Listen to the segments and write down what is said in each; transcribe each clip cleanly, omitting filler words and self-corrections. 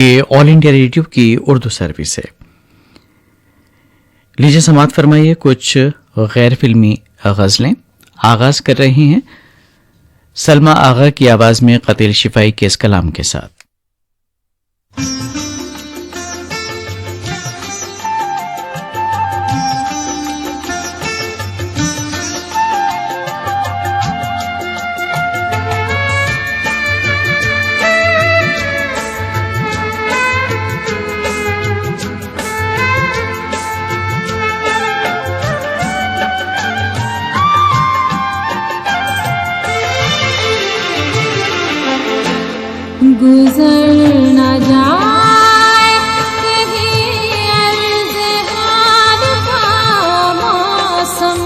ये all India radio की Urdu service है। लीजिए समाअत फरमाइए कुछ गैर फिल्मी गज़लें। आगाज कर रही हैं सलमा आगा की आवाज में कतील शिफाई के इस कलाम के साथ। गुजर न जाए कहीं अर्ज़-ए-हार का मौसम,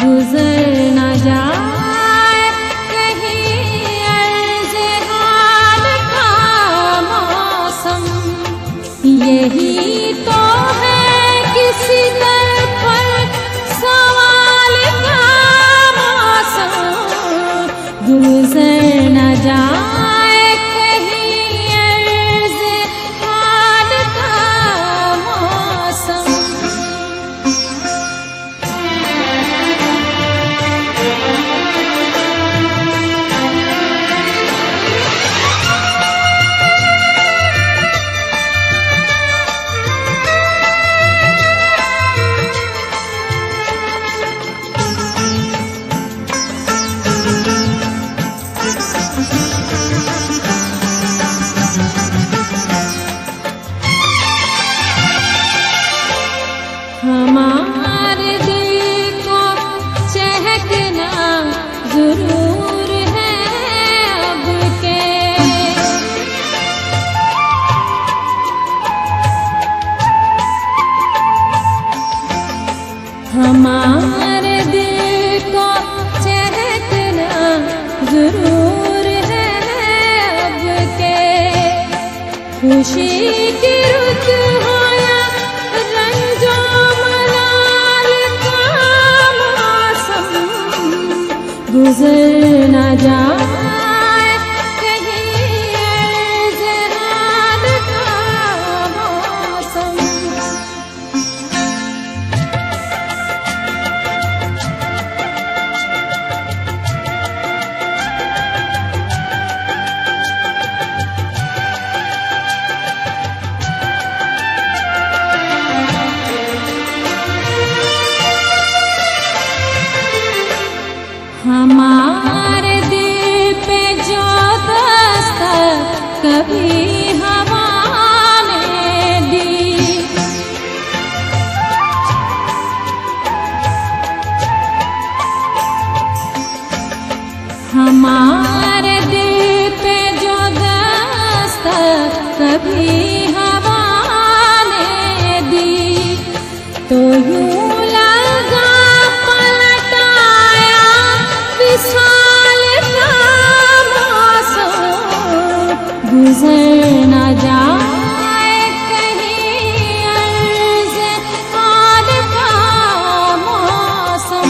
गुजर न जाए कहीं अर्ज़-ए-हार का मौसम, यही तो है किसी दर पर सवाल का गुजर न जाए कहीं अर्ज़-ए-हार का मौसम। हमारे दिल को चहकना जरूर है अब के, हमारे दिल को चहकना जरूर है अब के, खुशी की रुत हो या रंजो मलाल का मौसम, गुजर न जाए कहीं अर्ज़-ए-हार का मौसम। हमारे दिल पे जो दस्तक कभी हवा ने दी, हमारे दिल पे जो दस्तक कभी हवा ने दी, तो यूं लगा पलटाया विशाल का मौसम, गुजर न जाए कहीं अर्ज़-ए-हार का मौसम।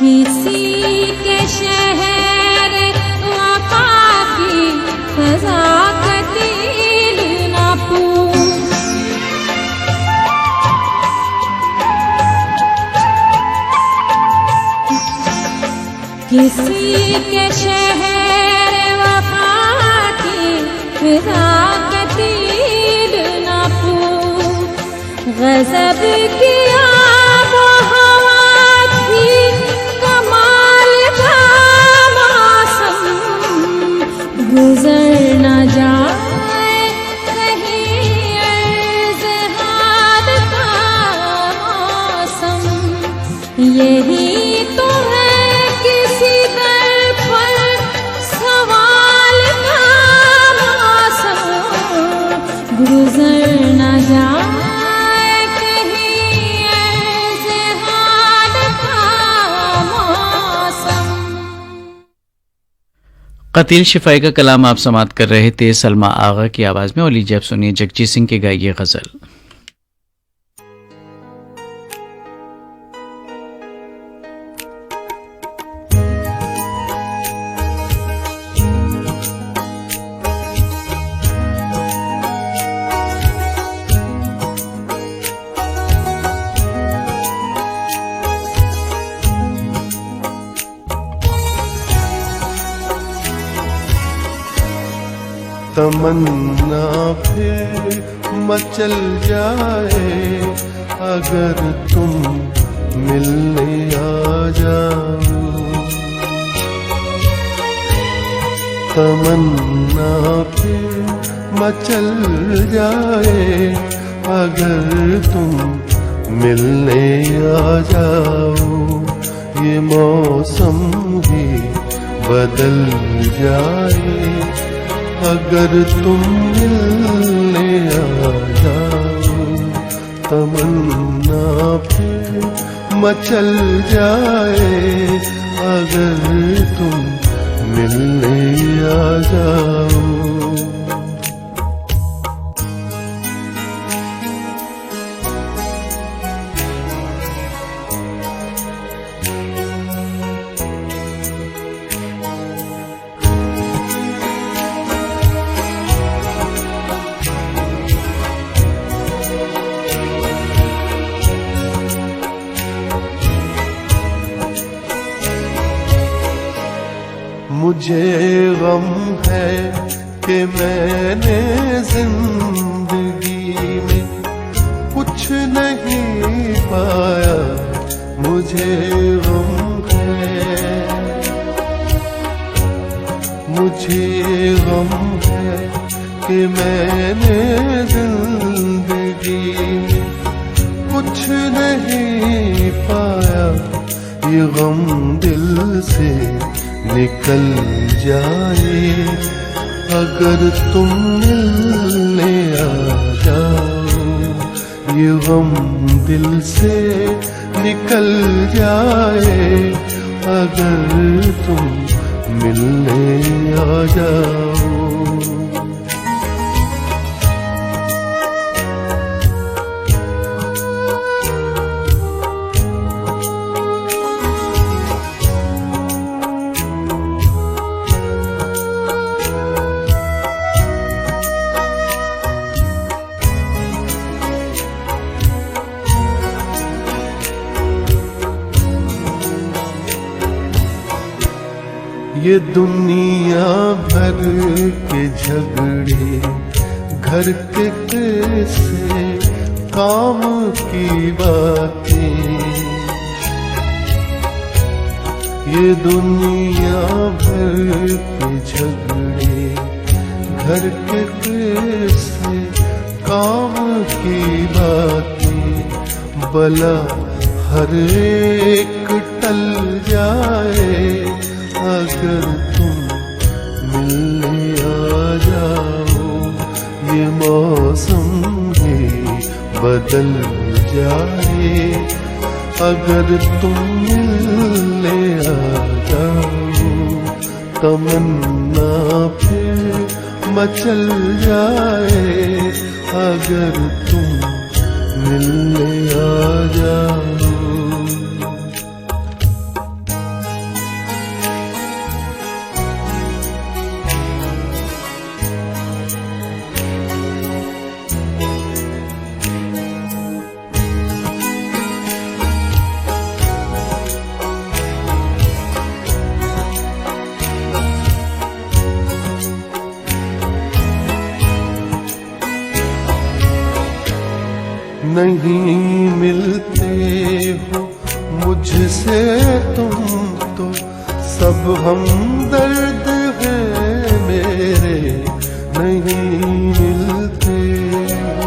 किसी के शहर वफा की फ़ज़ा कतील न पूछ, किसी के शहर वफा की फ़ज़ा कतील न पूछ, गज़ब किया वो हवा थी कमाल का मौसम, गुजर न जाए कहीं अर्ज़-ए-हार का मौसम, यही तो है किसी दर गुजर न जाए कहीं ऐसे हाल का मौसम। कतील शिफाई का कलाम आप समाप्त कर रहे थे सलमा आगा की आवाज में। और लीजिए आप सुनिए जगजीत सिंह की गाई ये गजल। तमन्ना फिर मचल जाए अगर तुम मिलने आ जाओ। तमन्ना फिर मचल जाए अगर तुम मिलने आ जाओ। ये मौसम भी बदल जाए अगर तुम मिलने आ जाओ। तमन्ना फिर मचल जाए अगर तुम मिलने आ जाओ। मुझे गम है कि मैंने जिंदगी में कुछ नहीं पाया। मुझे गम है, मुझे गम है कि मैंने जिंदगी में कुछ नहीं पाया। ये गम दिल से निकल जाए अगर तुम मिलने आ जाओ। ये गम दिल से निकल जाए अगर तुम मिलने आ जाओ। ये दुनिया भर के झगड़े घर के कैसे काम की बातें। ये दुनिया भर के झगड़े घर के कैसे काम की बातें। भला हर एक टल जाए अगर तुम मिलने आ जाओ। ये मौसम भी बदल जाए अगर तुम मिलने आ जाओ। तमन्ना फिर मचल जाए अगर तुम मिलने आ जाओ। नहीं मिलते हो मुझसे तुम तो सब हमदर्द हैं मेरे। नहीं मिलते हो,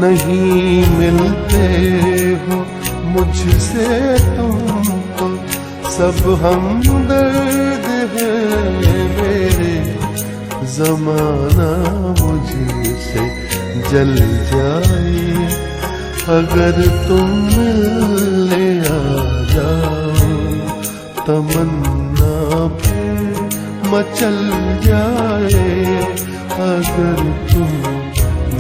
नहीं मिलते हो मुझसे तुम तो सब हमदर्द हैं मेरे। जमाना मुझसे जल जाए, अगर तुम मिलने आ जाओ, तमन्ना फिर मचल जाए, अगर तुम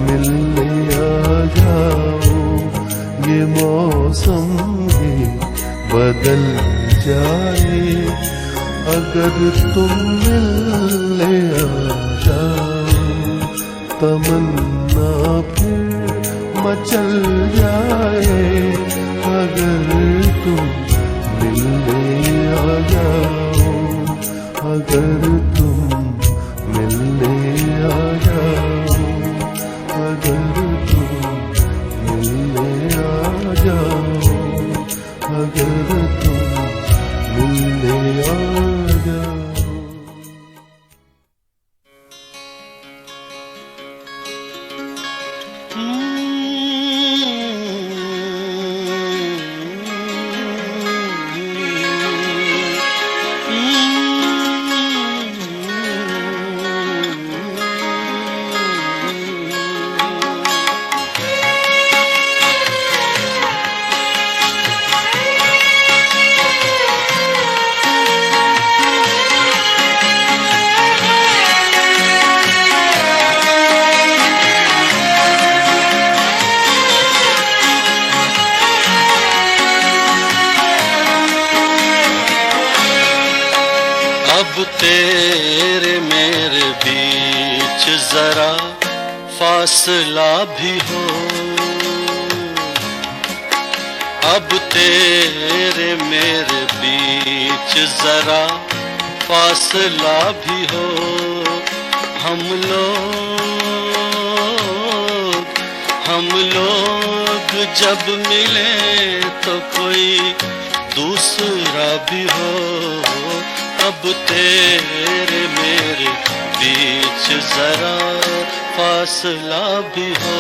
मिलने आ जाओ, ये मौसम भी बदल जाए, अगर तुम मिलने आ जाओ, तमन्ना फिर मचल जाए, अगर तुम मिलने आ जाओ, अगर तुम मिलने आ जाओ, अगर तुम मिलने आ जाओ, अगर तुम मिलने आ जाओ। तेरे मेरे बीच जरा फासला भी हो, अब तेरे मेरे बीच जरा फासला भी हो, हम लोग जब मिले तो कोई दूसरा भी हो, अब तेरे मेरे बीच जरा फासला भी हो,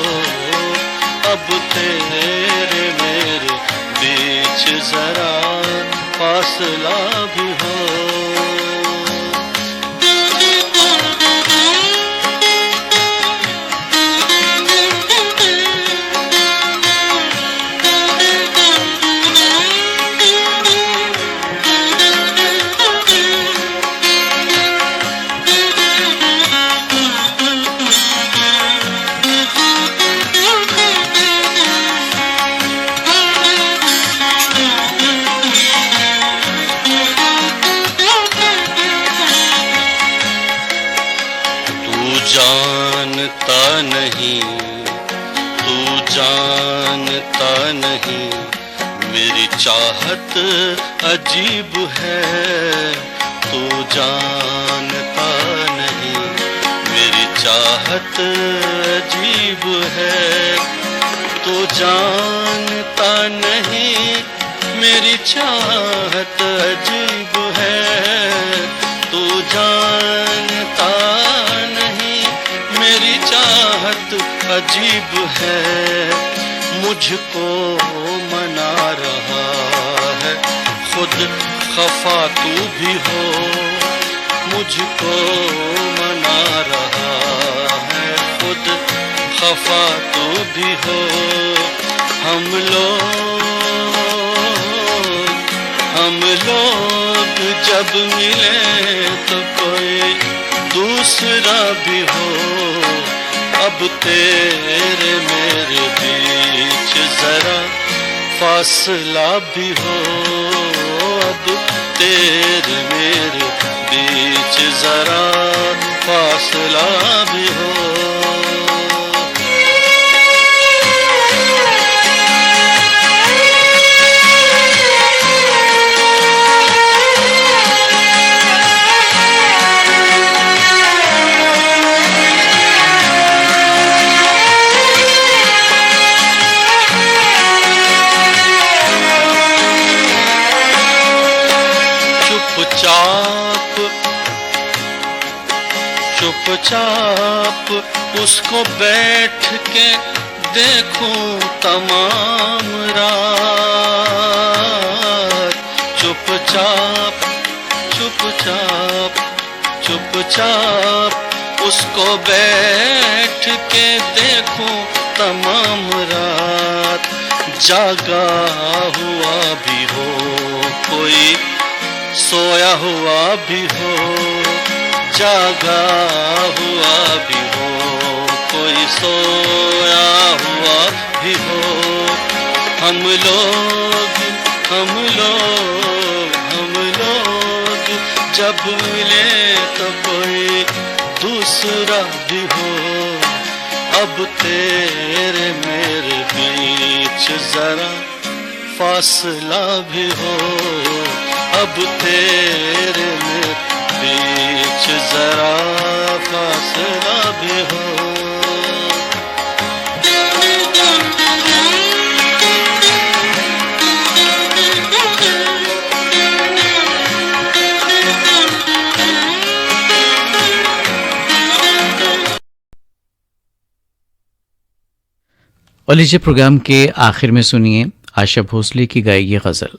अब तेरे मेरे बीच जरा फासला भी हो। जानता नहीं मेरी चाहत अजीब है, तू जानता नहीं मेरी चाहत अजीब है, तू जानता नहीं मेरी चाहत अजीब है, तू जानता नहीं मेरी चाहत अजीब है, मुझको मना रहा है खुद खफा तू भी हो, मुझको मना रहा है खुद खफा तू भी हो, हम लोग जब मिले तो कोई दूसरा भी हो, अब तेरे मेरे बीच जरा फासला भी हो, अब तेरे मेरे बीच जरा फासला भी हो। चुपचाप उसको बैठ के देखूं तमाम रात, चुपचाप चुपचाप चुपचाप उसको बैठ के देखूं तमाम रात। जागा हुआ भी हो कोई, सोया हुआ भी हो, जागा हुआ भी हो कोई, सोया हुआ भी हो। हम लोग जब मिले तो कोई दूसरा भी हो। अब तेरे मेरे बीच जरा फासला भी हो, अब तेरे मेरे बीच जरा फासला भी हो। और लीजिए प्रोग्राम के आखिर में सुनिए आशा भोसले की गाई ये गजल।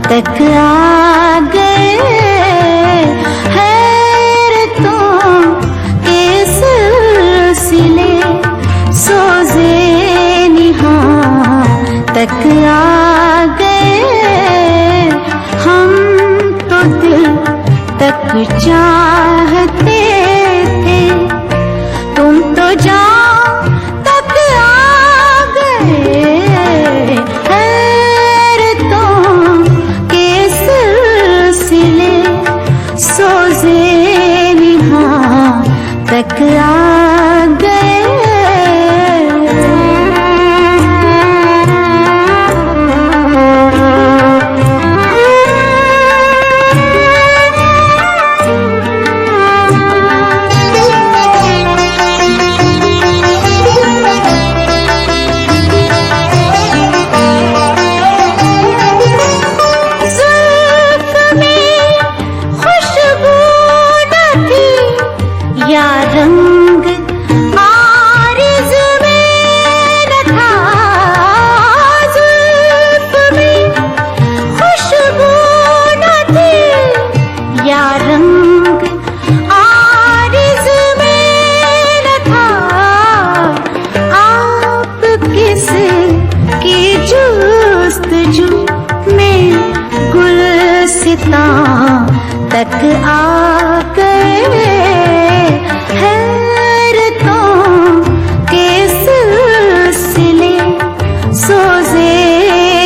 तक आ गए हैरतों के सिलसिले, सोज़े निहां तक आ गए। हम तो दिल तक चाहते थे, तुम तो जान तक आ गए। सोज़े निहां तक आ गए। तक आ गए हैरतों के सिलसिले, सोज़े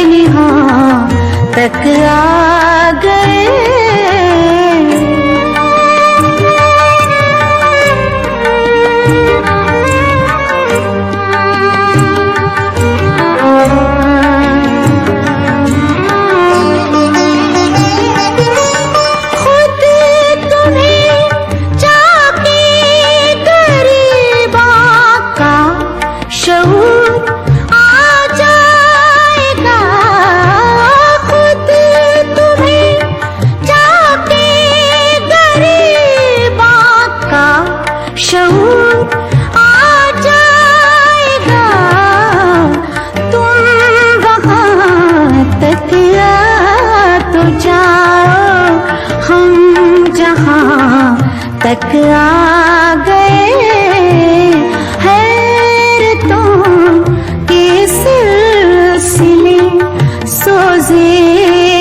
निहां तक आ गए। तक आ गए हैरतों के सिलसिले, सोज़े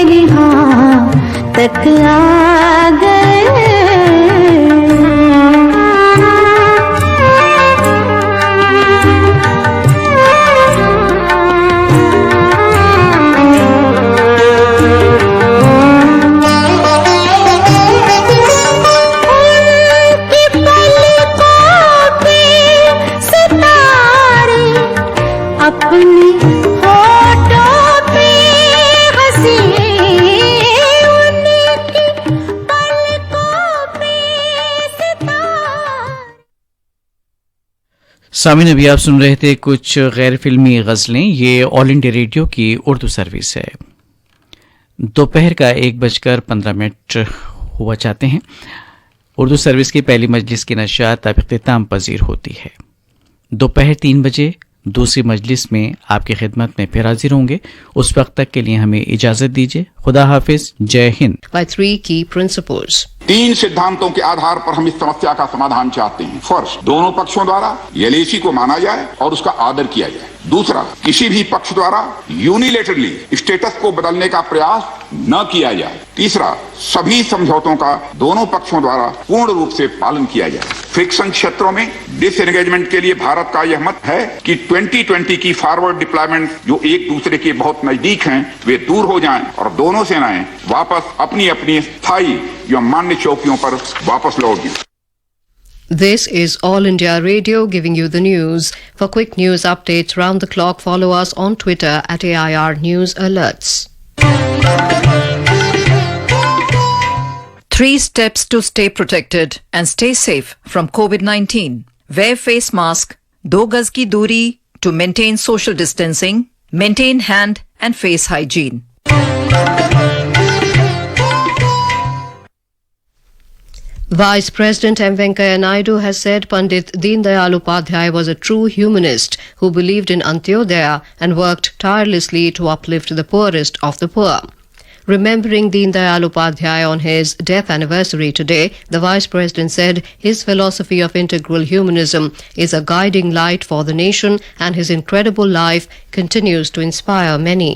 निहां तक आ गए। अपनी होठों पे हंसी उनकी सामिन, अभी आप सुन रहे थे कुछ गैर फिल्मी गजलें। ये ऑल इंडिया रेडियो की उर्दू सर्विस है। दोपहर का 1:15 हुआ चाहते हैं। उर्दू सर्विस की पहली मजलिस की नशात अब इख्तिताम पजीर होती है। दोपहर 3 बजे दूसरी मजलिस में आपकी खिदमत में फिर हाजिर होंगे। उस वक्त तक के लिए हमें इजाजत दीजिए। खुदा हाफिज, जय हिंद। by 3 key principles. 3 सिद्धांतों के आधार पर हम इस समस्या का समाधान चाहते हैं। फर्स्ट, दोनों पक्षों द्वारा एलएसी को माना जाए और उसका आदर किया जाए। दूसरा, किसी भी पक्ष द्वारा यूनिलेटरली स्टेटस को बदलने का प्रयास न किया जाए। तीसरा, सभी समझौतों का दोनों पक्षों द्वारा पूर्ण रूप से पालन किया जाए। फ्रिक्शन क्षेत्रों में डिसएंगेजमेंट के लिए भारत का यह मत है कि 2020 की फॉरवर्ड डिप्लॉयमेंट जो एक दूसरे के बहुत नजदीक हैं वे दूर हो जाएं और दोनों सेनाएं वापस अपनी अपनी स्थायी या मान्य चौकियों पर वापस लौट जाएं। This is All India Radio giving you the news. For quick news updates round the clock, follow us on Twitter at AIR News Alerts. 3 steps to stay protected and stay safe from COVID-19. Wear face mask, 2 गज की दूरी to maintain social distancing, maintain hand and face hygiene. Vice President M. Venkaiah Naidu has said Pandit Deen Dayal Upadhyay was a true humanist who believed in Antyodaya and worked tirelessly to uplift the poorest of the poor. Remembering Deen Dayal Upadhyay on his death anniversary today, the Vice President said his philosophy of integral humanism is a guiding light for the nation and his incredible life continues to inspire many.